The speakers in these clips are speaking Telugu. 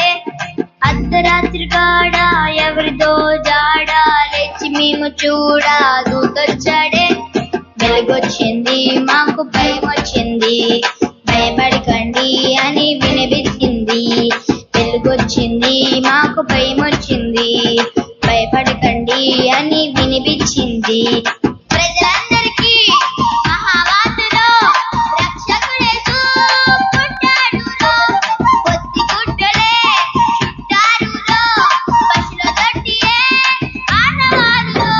వచ్చాడే అర్ధరాత్రి కాడ ఎవరిదో జాడ లేచి మేము చూడా దూతొచ్చాడే వెలుగొచ్చింది మాకు భయం వచ్చింది భయపడకండి అని వినిపించింది వెలుగొచ్చింది మాకు భయం వచ్చింది భయపడకండి అని వినిపించింది ప్రజలందరికీ మహావార్తలో రక్షకుడేసు పుట్టాడురో కొద్ది గుడ్డలే చుట్టారురో పశుల తొట్టియే ఆనవారురో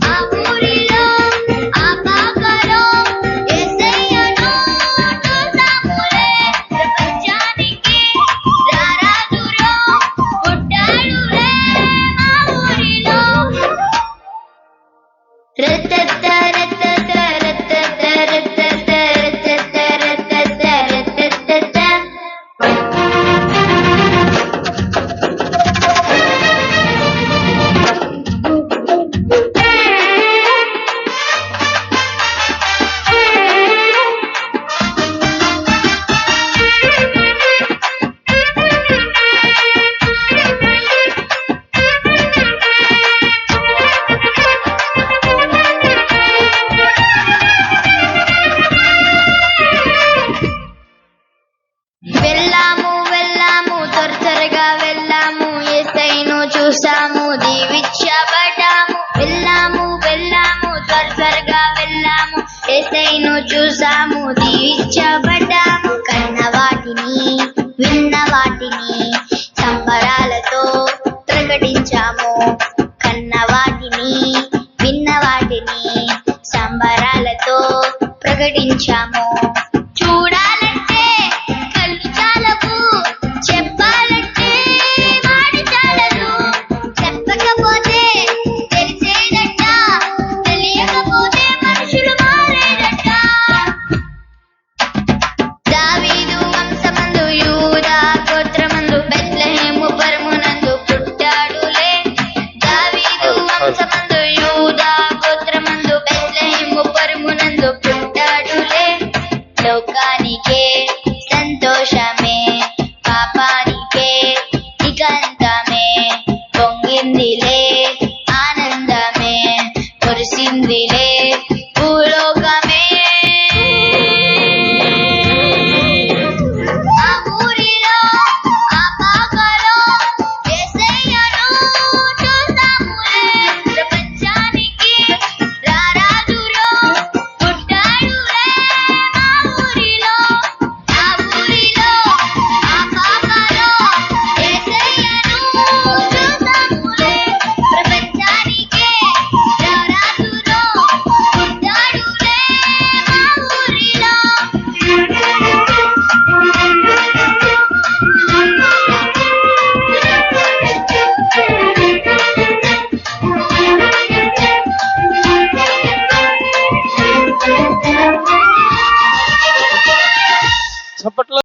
ఆ ఊరిలో ఆ పాకలో యేసయ్యను చూసాములే ప్రపంచానికి రారాజురో పుట్టాడులే మా ఊరిలో రత్తత రత్తత రత్తత రత్తత రత్తత రత్తత రత్తత వెళ్ళాము వెళ్ళాము త్వరగా వెళ్ళాము యేసయ్యను చూసాము దీవించబడ్డాము వెళ్ళాము వెళ్ళాము త్వరగా వెళ్ళాము యేసయ్యను చూసాము దీవించబడ్డాము